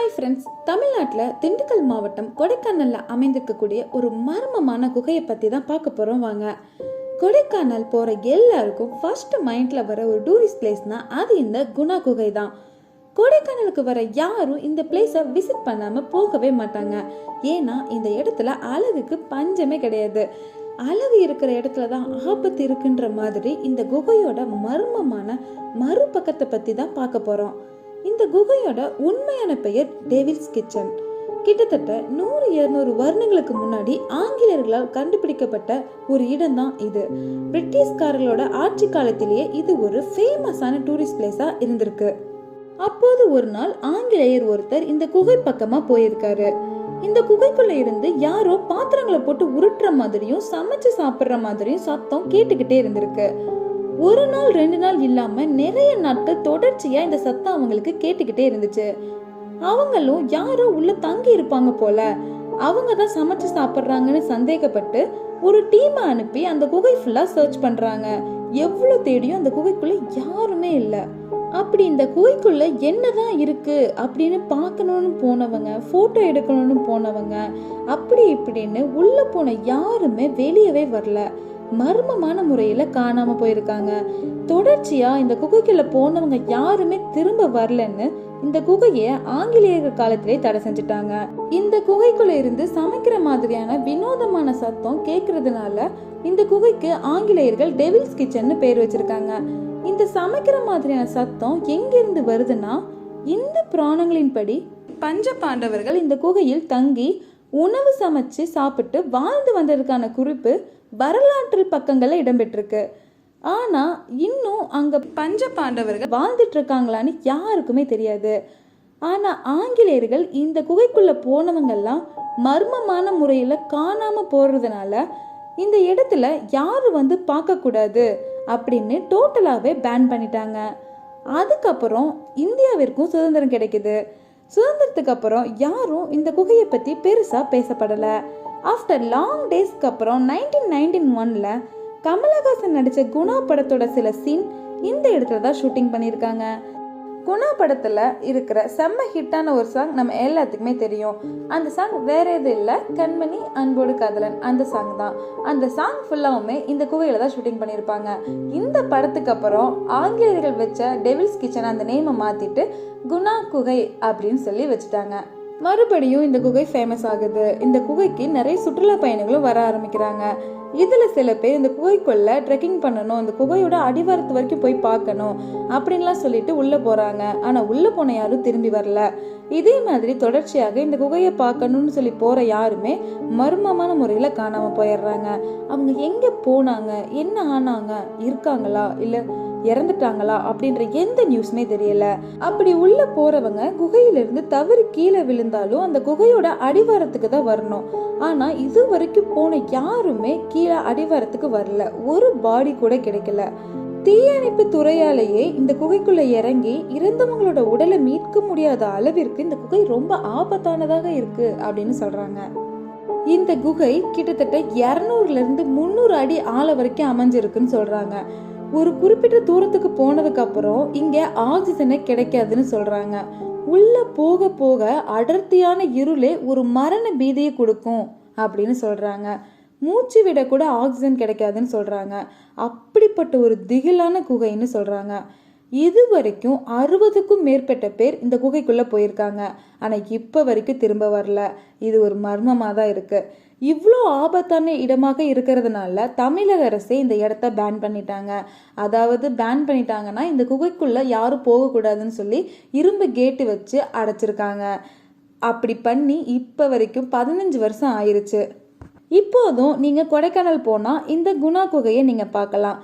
Hi friends, தமிழ்நாட்டில் திண்டுக்கல் மாவட்டம் கொடைக்கானலில் அமைந்திருக்கக்கூடிய ஒரு மர்மமான குகையை பற்றி தான் பார்க்க போகிறோம். வாங்க. கொடைக்கானல் போகிற எல்லாருக்கும் ஃபர்ஸ்ட் மைண்டில் வர ஒரு டூரிஸ்ட் பிளேஸ்னால் அது இந்த குணா குகை தான். கொடைக்கானலுக்கு வர யாரும் இந்த பிளேஸை விசிட் பண்ணாமல் போகவே மாட்டாங்க. ஏன்னா இந்த இடத்துல அழகுக்கு பஞ்சமே கிடையாது. அழகு இருக்கிற இடத்துல தான் ஆபத்து இருக்குன்ற மாதிரி இந்த குகையோட மர்மமான மறுபக்கத்தை பற்றி தான் பார்க்க போகிறோம். இந்த குகையோட உண்மையான பெயர் டெவில்ஸ் கிச்சன். கிட்டத்தட்ட 100-200 வருடங்களுக்கு முன்னாடி ஆங்கிலேயர்களால் கண்டுபிடிக்கப்பட்ட ஒரு இடம் தான் இது. பிரிட்டிஷ்காரர்களோட ஆட்சி காலத்திலேயே இது ஒரு ஃபேமஸான டூரிஸ்ட் பிளேஸா இருந்திருக்கு. அப்போது ஒரு நாள் ஆங்கிலேயர் ஒருத்தர் இந்த குகை பக்கமா போயிருக்காரு. இந்த குகைக்குள்ள இருந்து யாரோ பாத்திரங்களை போட்டு உருட்டுற மாதிரியும் சமைச்சு சாப்பிடுற மாதிரியும் சத்தம் கேட்டுக்கிட்டே இருந்திருக்கு. ஒரு நாள் 2 நாள் இல்லாம நிறைய நாட்கள் தொடர்ச்சியா இந்த சத்தம் அவங்களுக்கு கேட்டுக்கிட்டே இருந்துச்சு. அவங்களும் யாரோ உள்ள தங்கி இருப்பாங்க போல, அவங்க தான் சமைச்சு சாப்பிடுறாங்கன்னு சந்தேகப்பட்டு ஒரு டீமை அனுப்பி அந்த குகை ஃபுல்லா சர்ச் பண்றாங்க. எவ்வளவு தேடியும் அந்த குகைக்குள்ள யாருமே இல்ல. அப்படி இந்த குகைக்குள்ள என்னதான் இருக்கு அப்படின்னு பார்க்கணும்னு போனவங்க, போட்டோ எடுக்கணும்னு போனவங்க, அப்படி இப்படின்னு உள்ள போன யாருமே வெளியவே வரல. மர்மமான முறையில காணாம போயிருக்காங்க. தொடர்ச்சியா இந்த குகைக்குள்ள போனவங்க யாருமே திரும்ப வரலன்னு இந்த குகையை ஆங்கிலேயர்கள் காலத்திலே தடை செஞ்சுட்டாங்க. இந்த குகைக்குள்ள இருந்து சமைக்கிற மாதிரியான வினோதமான சத்தம் கேக்குறதுனால இந்த குகைக்கு ஆங்கிலேயர்கள் டெவில்ஸ் கிச்சன்னு பேர் வச்சிருக்காங்க. இந்த சமைக்கிற மாதிரியான சத்தம் எங்கிருந்து வருதுன்னா, இந்த புராணங்களின் படி பஞ்ச பாண்டவர்கள் இந்த குகையில் தங்கி உணவு சமைச்சு சாப்பிட்டு வாழ்ந்து வந்ததுக்கான குறிப்பு வரலாற்று பக்கங்கள்ல இடம்பெற்றிருக்கு. ஆனா இன்னும் அங்க பஞ்ச பாண்டவர்கள் வாழ்ந்துட்டு இருக்காங்களான்னு யாருக்குமே தெரியாது. ஆனா ஆங்கிலேயர்கள் இந்த குகைக்குள்ள போனவங்கெல்லாம் மர்மமான முறையில காணாம போறதுனால இந்த இடத்துல யாரும் வந்து பார்க்க கூடாது அப்படின்னு டோட்டலாவே பேன் பண்ணிட்டாங்க. அதுக்கப்புறம் இந்தியாவிற்கும் சுதந்திரம் கிடைக்குது. சுதந்திரத்துக்கு அப்புறம் யாரும் இந்த குகையை பத்தி பெருசா பேசப்படல. ஆஃப்டர் லாங் டேஸ்க்கு அப்புறம் 1991ல கமலஹாசன் நடிச்ச குணா படத்தோட சில சீன் இந்த இடத்துல தான் ஷூட்டிங் பண்ணியிருக்காங்க. குணா படத்துல இருக்கிற செம்ம ஹிட்டான ஒரு சாங் நம்ம எல்லாத்துக்குமே தெரியும். அந்த சாங் வேற எதுவும் இல்லை, கண்மணி அன்போடு காதலன். அந்த சாங் தான். அந்த சாங் ஃபுல்லாவுமே இந்த குகையில தான் ஷூட்டிங் பண்ணியிருப்பாங்க. இந்த படத்துக்கு அப்புறம் ஆங்கிலேயர்கள் வச்ச டெவில்ஸ் கிச்சன் அந்த நேமை மாத்திட்டு குணா குகை அப்படின்னு சொல்லி வச்சுட்டாங்க. மறுபடியும் இந்த குகை ஃபேமஸ் ஆகுது. இந்த குகைக்கு நிறைய சுற்றுலா பயணிகளும் வர ஆரம்பிக்கிறாங்க. இதுல சில பேர் இந்த குகைக்குள்ள ட்ரெக்கிங் பண்ணணும், இந்த குகையோட அடிவாரத்து வரைக்கும் போய் பார்க்கணும் அப்படின்லாம் சொல்லிட்டு உள்ள போறாங்க. ஆனா உள்ள போன யாரும் திரும்பி வரல. இதே மாதிரி தொடர்ச்சியாக இந்த குகையை பார்க்கணும்னு சொல்லி போற யாருமே மர்மமான முறையில காணாம போயிடுறாங்க. அவங்க எங்க போனாங்க, என்ன ஆனாங்க, இருக்காங்களா இல்ல இறந்துட்டாங்களா அப்படின்ற எந்த நியூஸ்மே தெரியல. அப்படி உள்ள போறவங்க குகையிலிருந்து தவறி கீழே விழுந்தாலும் அந்த குகையோட அடிவாரத்துக்கு தான் வரணும். ஆனா இது வரைக்கும் போன யாருமே கீழே அடிவாரத்துக்கு வரல. ஒரு பாடி கூட கிடைக்கல. தீயணைப்பு துறையாலேயே இந்த குகைக்குள்ள இறங்கி இறந்தவங்களோட உடலை மீட்க முடியாத அளவிற்கு இந்த குகை ரொம்ப ஆபத்தானதாக இருக்கு அப்படின்னு சொல்றாங்க. இந்த குகை கிட்டத்தட்ட 200-300 அடி ஆழ வரைக்கும் அமைஞ்சிருக்குன்னு சொல்றாங்க. ஒரு குறிப்பிட்ட தூரத்துக்கு போனதுக்கு அப்புறம் இங்க ஆக்சிஜனே கிடைக்காதுன்னு சொல்றாங்க. உள்ள போக போக அடர்த்தியான இருளே ஒரு மரண பீதியை கொடுக்கும் அப்படின்னு சொல்றாங்க. மூச்சு விட கூட ஆக்சிஜன் கிடைக்காதுன்னு சொல்றாங்க. அப்படிப்பட்ட ஒரு திகிலான குகைன்னு சொல்றாங்க. இது வரைக்கும் 60க்கும் மேற்பட்ட பேர் இந்த குகைக்குள்ள போயிருக்காங்க. ஆனா இப்ப வரைக்கும் திரும்ப வரல. இது ஒரு மர்மமா தான் இருக்கு. இவ்வளோ ஆபத்தான இடமாக இருக்கிறதுனால தமிழக அரசே இந்த இடத்த பேன் பண்ணிட்டாங்க. அதாவது பேன் பண்ணிட்டாங்கன்னா இந்த குகைக்குள்ள யாரும் போகக்கூடாதுன்னு சொல்லி இரும்பு கேட்டு வச்சு அடைச்சிருக்காங்க. அப்படி பண்ணி இப்போ வரைக்கும் 15 வருஷம் ஆயிருச்சு. இப்போதும் நீங்கள் கொடைக்கானல் போனால் இந்த குணா குகையை நீங்கள் பார்க்கலாம்.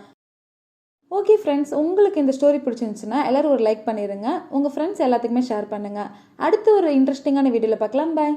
ஓகே ஃப்ரெண்ட்ஸ், உங்களுக்கு இந்த ஸ்டோரி பிடிச்சிருந்துச்சுன்னா எல்லோரும் ஒரு லைக் பண்ணிடுங்க. உங்கள் ஃப்ரெண்ட்ஸ் எல்லாத்துக்குமே ஷேர் பண்ணுங்கள். அடுத்து ஒரு இன்ட்ரெஸ்டிங்கான வீடியோவில் பார்க்கலாம். பாய்.